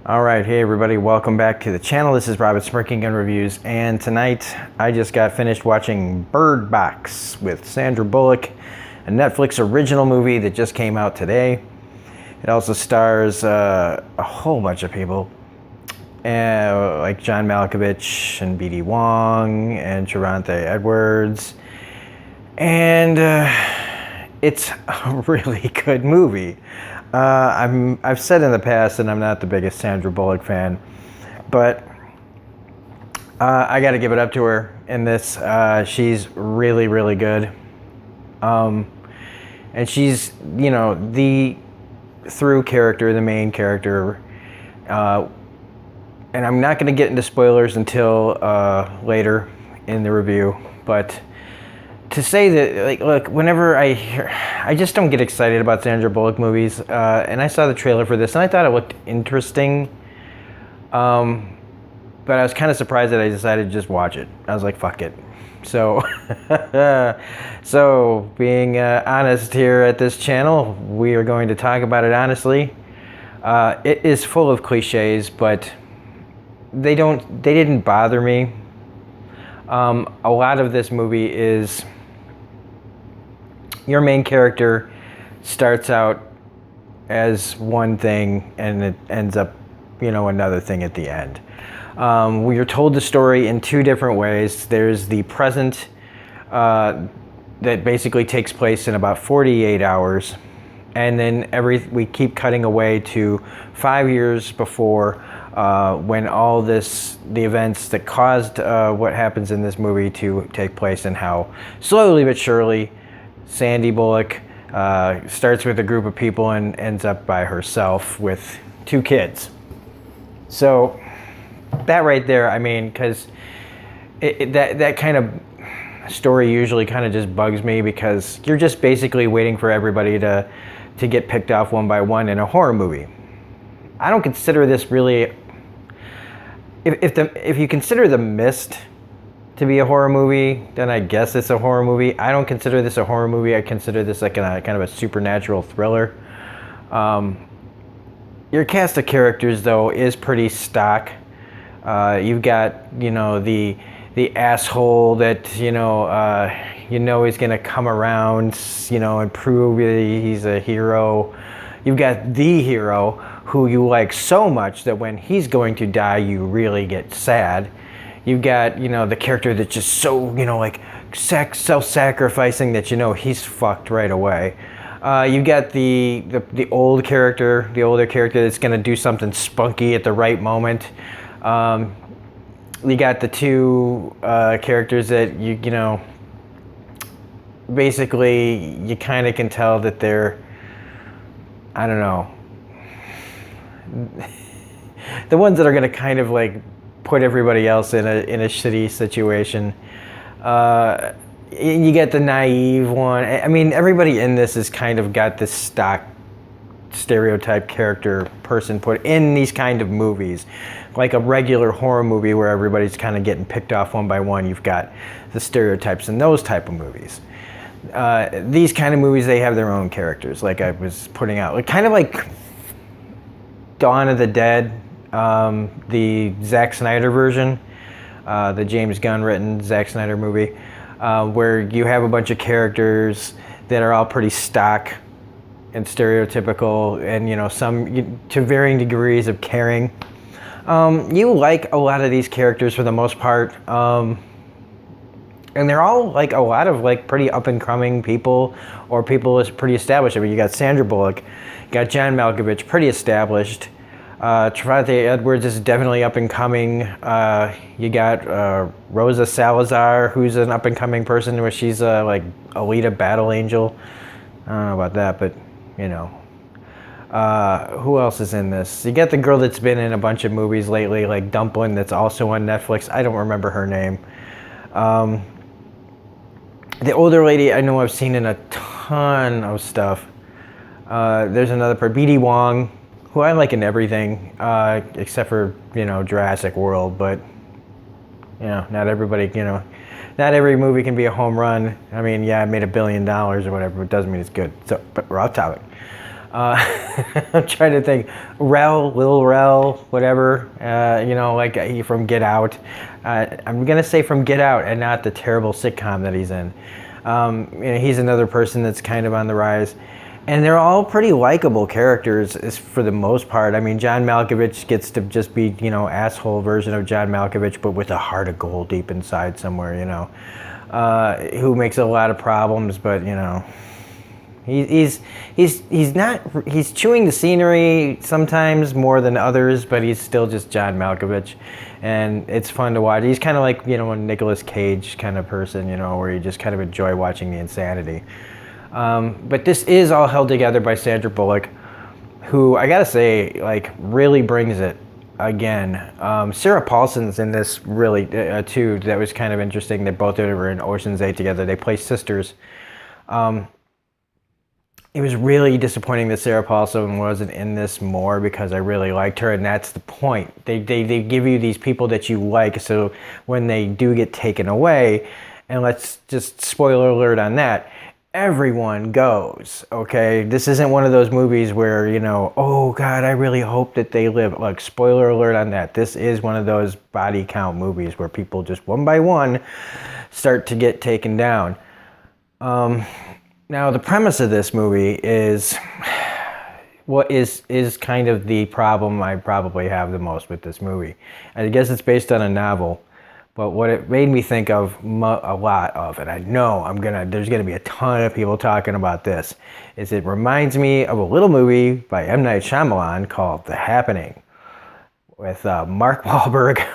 All right, hey everybody, welcome back to the channel. This is Robert Smirking Gun Reviews, and tonight I just got finished watching Bird Box with Sandra Bullock, a Netflix original movie that just came out today. It also stars a whole bunch of people, like John Malkovich and B.D. Wong and Charanthe Edwards, and it's a really good movie. I've said in the past that I'm not the biggest Sandra Bullock fan, but I got to give it up to her in this. She's really, really good. And she's, the through character, the main character. And I'm not going to get into spoilers until later in the review, but to say that, look, whenever I just don't get excited about Sandra Bullock movies, and I saw the trailer for this, and I thought it looked interesting, but I was kind of surprised that I decided to just watch it. I was like, fuck it. So, being honest here at this channel, we are going to talk about it honestly. It is full of cliches, but they didn't bother me. A lot of this movie is your main character starts out as one thing and it ends up, another thing at the end. We are told the story in two different ways. There's the present that basically takes place in about 48 hours. And then we keep cutting away to 5 years before when all the events that caused what happens in this movie to take place, and how slowly but surely Sandy Bullock starts with a group of people and ends up by herself with two kids. So that right there, because that kind of story usually kind of just bugs me, because you're just basically waiting for everybody to get picked off one by one in a horror movie. I don't consider this really. If you consider The Mist to be a horror movie, then I guess it's a horror movie. I don't consider this a horror movie. I consider this like kind of a supernatural thriller. Your cast of characters, though, is pretty stock. You've got, the asshole that, he's going to come around, and prove that he's a hero. You've got the hero who you like so much that when he's going to die, you really get sad. You've got, the character that's just so, self-sacrificing that he's fucked right away. You've got the older character that's going to do something spunky at the right moment. You got the two characters that basically you kind of can tell that they're, I don't know, the ones that are going to kind of put everybody else in a shitty situation. You get the naive one. Everybody in this has kind of got this stock stereotype character person put in these kind of movies. Like a regular horror movie where everybody's kind of getting picked off one by one, you've got the stereotypes in those type of movies. These kind of movies, they have their own characters, like I was putting out. Kind of like Dawn of the Dead, the Zack Snyder version, the James Gunn written Zack Snyder movie, where you have a bunch of characters that are all pretty stock and stereotypical, and some to varying degrees of caring. You like a lot of these characters for the most part, and they're all a lot of pretty up and coming people, or people is pretty established. You got Sandra Bullock, you got John Malkovich, pretty established. Charanthe Edwards is definitely up and coming. You got Rosa Salazar, who's an up and coming person, where she's Alita Battle Angel. I don't know about that, but who else is in this? You got the girl that's been in a bunch of movies lately, like Dumpling, that's also on Netflix. I don't remember her name. The older lady I know I've seen in a ton of stuff. There's another part, B.D. Wong, who I like in everything, except for, Jurassic World, but, not everybody, not every movie can be a home run. I mean, yeah, it made $1 billion or whatever, but it doesn't mean it's good. So, but we're off topic. I'm trying to think. Lil Rel, whatever. Like from Get Out. I'm gonna say from Get Out, and not the terrible sitcom that he's in. He's another person that's kind of on the rise. And they're all pretty likable characters for the most part. I mean, John Malkovich gets to just be, asshole version of John Malkovich, but with a heart of gold deep inside somewhere, who makes a lot of problems, but, he's chewing the scenery sometimes more than others, but he's still just John Malkovich. And it's fun to watch. He's kind of like, a Nicolas Cage kind of person, where you just kind of enjoy watching the insanity. But this is all held together by Sandra Bullock, who I gotta say, really brings it again. Sarah Paulson's in this really too. That was kind of interesting. They both were in Ocean's 8 together. They play sisters. It was really disappointing that Sarah Paulson wasn't in this more because I really liked her, and that's the point. They give you these people that you like, so when they do get taken away, and let's just spoiler alert on that, everyone goes, okay? This isn't one of those movies where, oh God, I really hope that they live. Like, spoiler alert on that. This is one of those body count movies where people just one by one start to get taken down. Now, the premise of this movie is what is kind of the problem I probably have the most with this movie. I guess it's based on a novel, but what it made me think of a lot of, and I know there's gonna be a ton of people talking about this, is it reminds me of a little movie by M. Night Shyamalan called The Happening with Mark Wahlberg.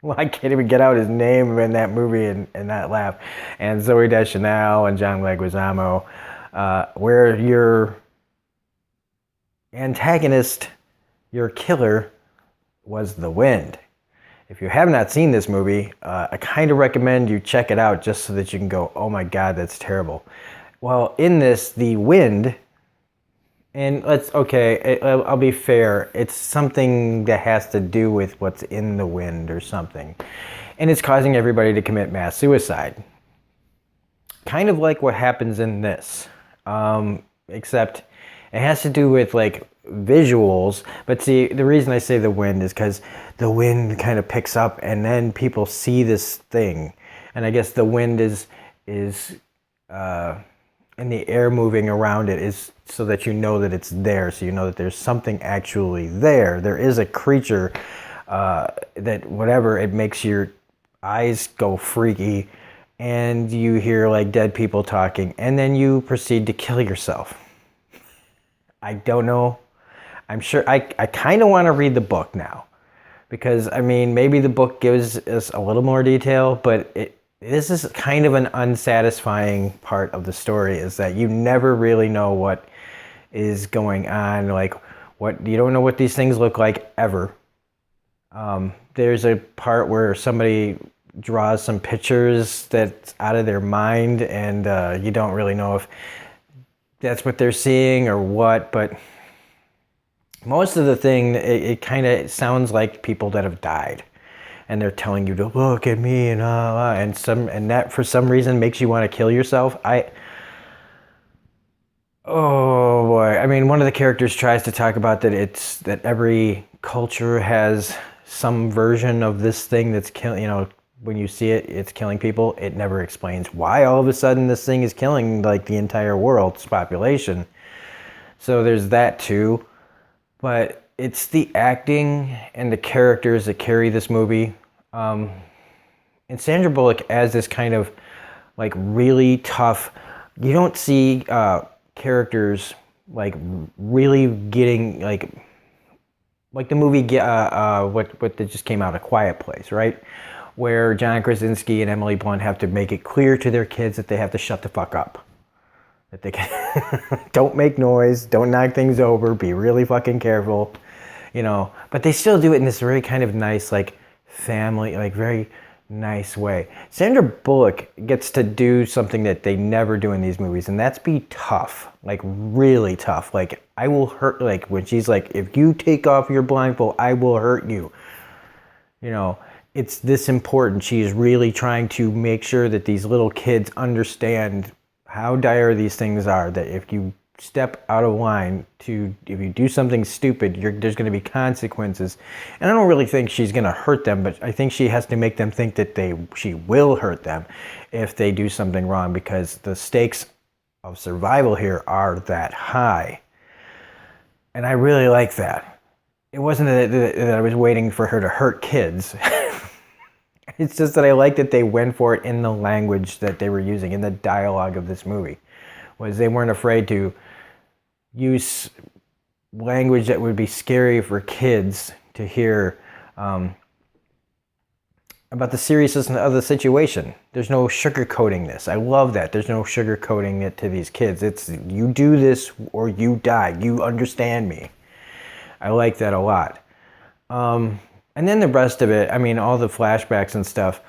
Well, I can't even get out his name in that movie and not laugh. And Zooey Deschanel and John Leguizamo, where your antagonist, your killer, was the wind. If you have not seen this movie, I kind of recommend you check it out just so that you can go, oh my God, that's terrible. Well, in this, the wind, and I'll be fair, it's something that has to do with what's in the wind or something. And it's causing everybody to commit mass suicide. Kind of like what happens in this, except it has to do with visuals. But see, the reason I say the wind is because the wind kind of picks up and then people see this thing. And I guess the wind is and the air moving around it is so that you know that it's there, so you know that there's something actually there. There is a creature that whatever, it makes your eyes go freaky, and you hear dead people talking, and then you proceed to kill yourself. I don't know. I'm sure I kind of want to read the book now, because maybe the book gives us a little more detail, but this is kind of an unsatisfying part of the story, is that you never really know what is going on. You don't know what these things look like ever. There's a part where somebody draws some pictures that's out of their mind, and you don't really know if that's what they're seeing or what, but most of the thing, it kind of sounds like people that have died. And they're telling you to look at me and that for some reason makes you want to kill yourself. Oh boy. One of the characters tries to talk about that every culture has some version of this thing that's killing, when you see it, it's killing people. It never explains why all of a sudden this thing is killing the entire world's population. So there's that too. But it's the acting and the characters that carry this movie. And Sandra Bullock as this kind of really tough, you don't see characters really getting the movie what just came out, A Quiet Place, right? Where John Krasinski and Emily Blunt have to make it clear to their kids that they have to shut the fuck up. That they can don't make noise, don't knock things over, be really fucking careful, But they still do it in this very kind of nice, family, very nice way. Sandra Bullock gets to do something that they never do in these movies, and that's be tough, really tough. I will hurt, when she's if you take off your blindfold, I will hurt you. It's this important. She's really trying to make sure that these little kids understand how dire these things are, that if you step out of line, if you do something stupid, there's going to be consequences. And I don't really think she's going to hurt them, but I think she has to make them think that she will hurt them if they do something wrong, because the stakes of survival here are that high. And I really like that. It wasn't that I was waiting for her to hurt kids. It's just that I like that they went for it in the language that they were using, in the dialogue of this movie. Was they weren't afraid to use language that would be scary for kids to hear, about the seriousness of the situation. There's no sugarcoating this. I love that. There's no sugarcoating it to these kids. It's, you do this or you die. You understand me. I like that a lot. And then the rest of it, I mean, all the flashbacks and stuff,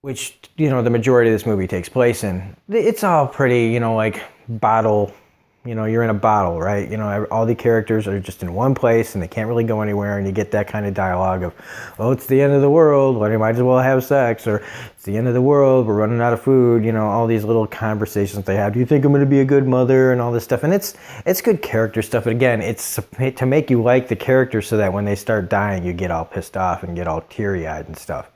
which, you know, the majority of this movie takes place in, it's all pretty, you know, like bottle, you know, you're in a bottle, right? You know, all the characters are just in one place and they can't really go anywhere, and you get that kind of dialogue of, oh, it's the end of the world, well, you might as well have sex, or it's the end of the world, we're running out of food, you know, all these little conversations they have. Do you think I'm going to be a good mother, and all this stuff? And it's good character stuff, but again, it's to make you like the characters so that when they start dying, you get all pissed off and get all teary-eyed and stuff.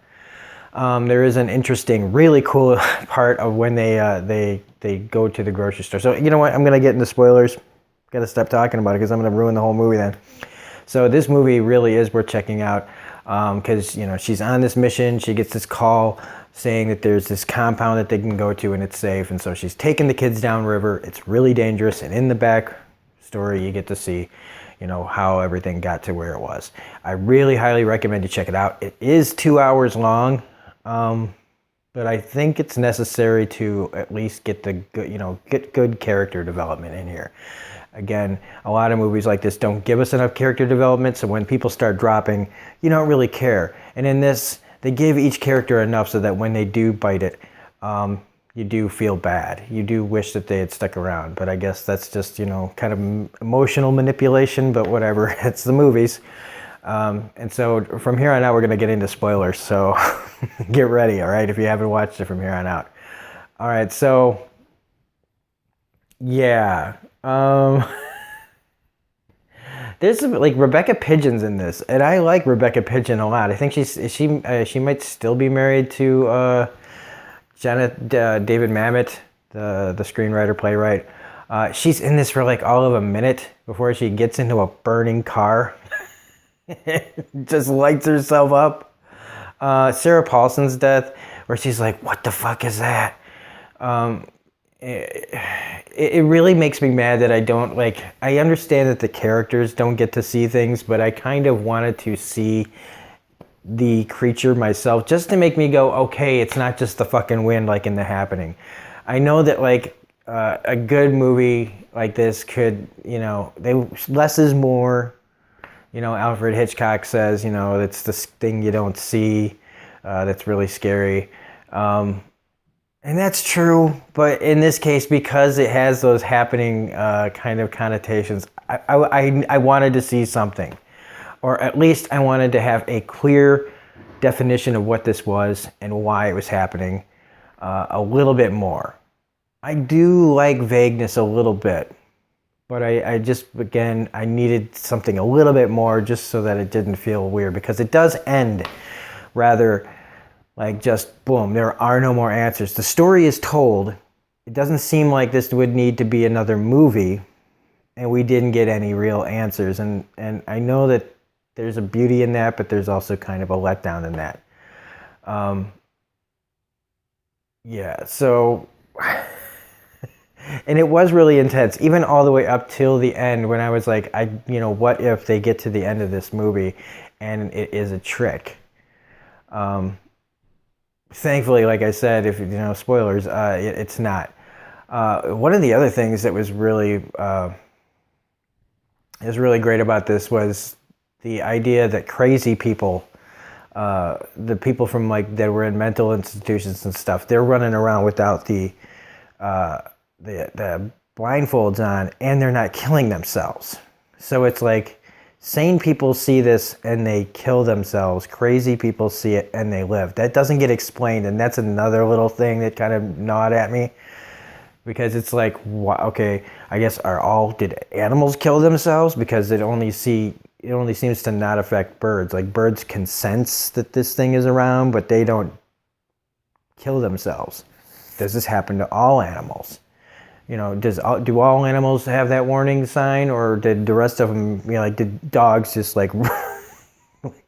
There is an interesting, really cool part of when they go to the grocery store. So, you know what? I'm going to get into spoilers. Got to stop talking about it because I'm going to ruin the whole movie then. So this movie really is worth checking out because, you know, she's on this mission. She gets this call saying that there's this compound that they can go to and it's safe. And so she's taking the kids downriver. It's really dangerous. And in the back story, you get to see, you know, how everything got to where it was. I really highly recommend you check it out. It is 2 hours long. But I think it's necessary to at least get the good, you know, get good character development in here. Again, a lot of movies like this don't give us enough character development, so when people start dropping, you don't really care. And in this, they give each character enough so that when they do bite it, you do feel bad. You do wish that they had stuck around, but I guess that's just, you know, kind of emotional manipulation, but whatever, it's the movies. And so from here on out, we're going to get into spoilers. So get ready, all right, if you haven't watched it from here on out. All right, so yeah. There's like Rebecca Pidgeon's in this, and I like Rebecca Pidgeon a lot. I think she might still be married to David Mamet, the screenwriter, playwright. She's in this for like all of a minute before she gets into a burning car. Just lights herself up. Sarah Paulson's death, where she's like, what the fuck is that? It really makes me mad that I don't, like, I understand that the characters don't get to see things, but I kind of wanted to see the creature myself just to make me go, okay, it's not just the fucking wind like in The Happening. I know that, like, a good movie like this could, you know, less is more. You know, Alfred Hitchcock says, you know, it's this thing you don't see that's really scary. And that's true, but in this case, because it has those happening kind of connotations, I wanted to see something. Or at least I wanted to have a clear definition of what this was and why it was happening a little bit more. I do like vagueness a little bit. But I just, again, I needed something a little bit more just so that it didn't feel weird. Because it does end rather like just, boom, there are no more answers. The story is told. It doesn't seem like this would need to be another movie. And we didn't get any real answers. And I know that there's a beauty in that, but there's also kind of a letdown in that. Yeah, so... And it was really intense, even all the way up till the end when I was like, you know, what if they get to the end of this movie and it is a trick? Thankfully, like I said, if you know, spoilers, it's not. One of the other things that was really great about this was the idea that crazy people, the people from like that were in mental institutions and stuff, they're running around without the blindfolds on, and they're not killing themselves. So it's like sane people see this and they kill themselves. Crazy people see it and they live. That doesn't get explained, and that's another little thing that kind of gnawed at me. because it's like, okay, I guess did animals kill themselves? Because it only seems to not affect birds. Like birds can sense that this thing is around, but they don't kill themselves. Does this happen to all animals? You know, do all animals have that warning sign, or did the rest of them, you know, like did dogs just like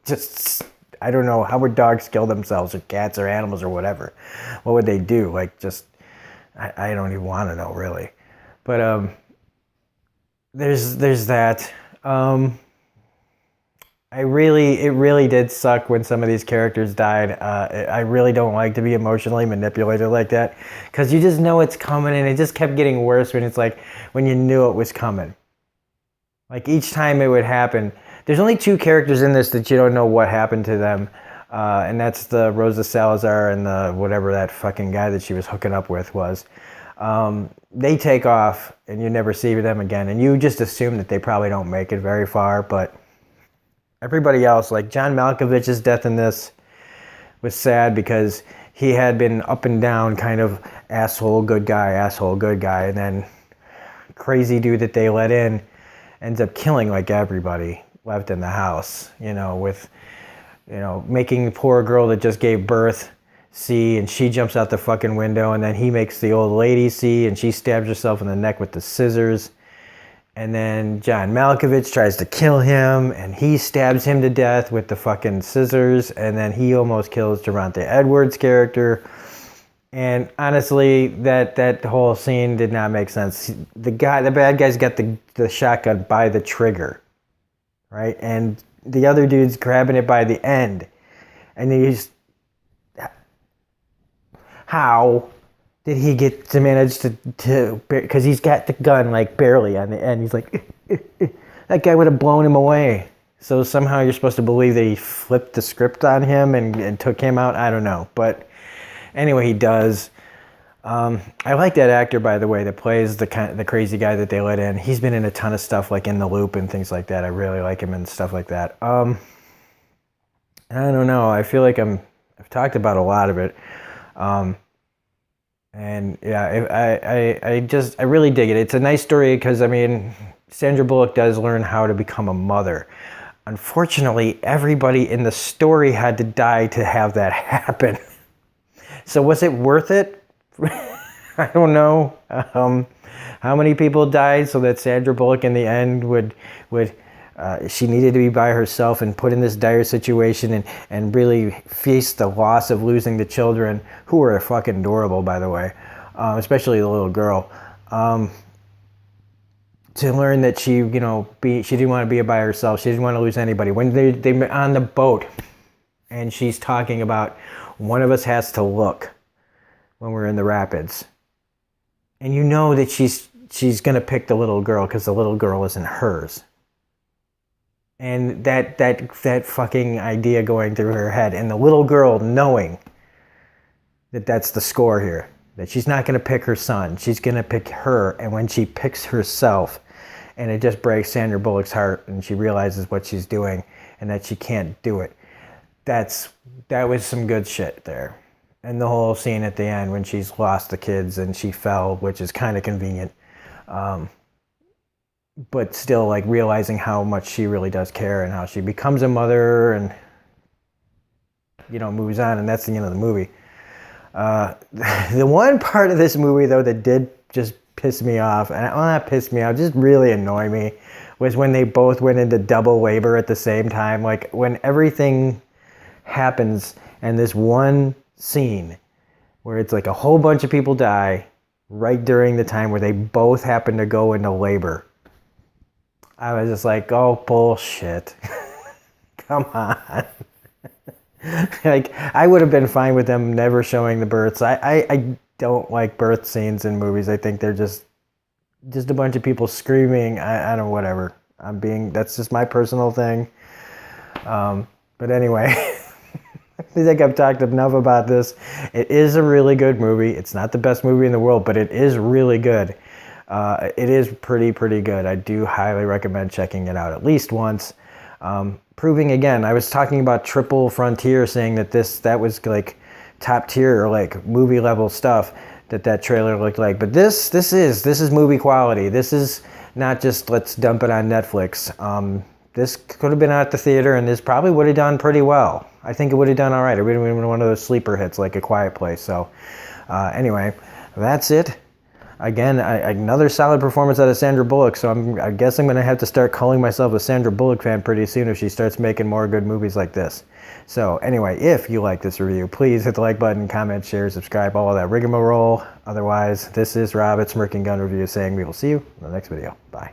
just, I don't know, how would dogs kill themselves, or cats or animals or whatever? What would they do? Like just, I don't even want to know really. But there's that. It really did suck when some of these characters died. I really don't like to be emotionally manipulated like that, because you just know it's coming, and it just kept getting worse when it's like, when you knew it was coming. Like each time it would happen, there's only 2 characters in this that you don't know what happened to them, and that's the Rosa Salazar and the whatever that fucking guy that she was hooking up with was. They take off, and you never see them again, and you just assume that they probably don't make it very far, but everybody else, like John Malkovich's death in this was sad, because he had been up and down, kind of asshole, good guy, and then crazy dude that they let in ends up killing like everybody left in the house, you know, with, you know, making the poor girl that just gave birth see, and she jumps out the fucking window, and then he makes the old lady see, and she stabs herself in the neck with the scissors. And then John Malkovich tries to kill him, and he stabs him to death with the fucking scissors, and then he almost kills Durante Edwards' character. And honestly, that whole scene did not make sense. The bad guy's got the shotgun by the trigger, right? And the other dude's grabbing it by the end. And how did he get to manage to because he's got the gun like barely on the end. He's like, that guy would have blown him away. So somehow you're supposed to believe that he flipped the script on him and took him out. I don't know. But anyway, he does. I like that actor, by the way, that plays the crazy guy that they let in. He's been in a ton of stuff like In the Loop and things like that. I really like him and stuff like that. I don't know. I feel like I've talked about a lot of it. And yeah, I really dig it. It's a nice story because, I mean, Sandra Bullock does learn how to become a mother. Unfortunately, everybody in the story had to die to have that happen. So was it worth it? I don't know. How many people died so that Sandra Bullock in the end would she needed to be by herself and put in this dire situation and really face the loss of losing the children, who were fucking adorable, by the way, especially the little girl, to learn that she didn't want to be by herself. She didn't want to lose anybody. When they're on the boat and she's talking about, one of us has to look when we're in the rapids. And you know that she's going to pick the little girl because the little girl isn't hers. And that fucking idea going through her head, and the little girl knowing that that's the score here, that she's not going to pick her son, she's going to pick her. And when she picks herself, and it just breaks Sandra Bullock's heart, and she realizes what she's doing and that she can't do it. That was some good shit there. And the whole scene at the end when she's lost the kids and she fell, which is kind of convenient. But still, like, realizing how much she really does care and how she becomes a mother and, moves on, and that's the end of the movie. The one part of this movie, though, that did just piss me off, and well, not piss me off, just really annoy me, was when they both went into double labor at the same time. Like, when everything happens and this one scene where it's like a whole bunch of people die right during the time where they both happen to go into labor. I was just like, oh, bullshit. Come on. Like, I would have been fine with them never showing the births. I don't like birth scenes in movies. I think they're just a bunch of people screaming. I don't know, whatever. That's just my personal thing. But anyway, I think I've talked enough about this. It is a really good movie. It's not the best movie in the world, but it is really good. It is pretty good. I do highly recommend checking it out at least once. Proving again, I was talking about Triple Frontier, saying that was like top tier or like movie level stuff. that trailer looked like. But this is movie quality. This is not just let's dump it on Netflix. This could have been at the theater, and this probably would have done pretty well. I think it would have done all right. It would have been one of those sleeper hits like A Quiet Place. So anyway, that's it. Again, another solid performance out of Sandra Bullock, so I guess I'm going to have to start calling myself a Sandra Bullock fan pretty soon if she starts making more good movies like this. So anyway, if you like this review, please hit the like button, comment, share, subscribe, all of that rigmarole. Otherwise, this is Rob at Smirking Gun Review saying we will see you in the next video. Bye.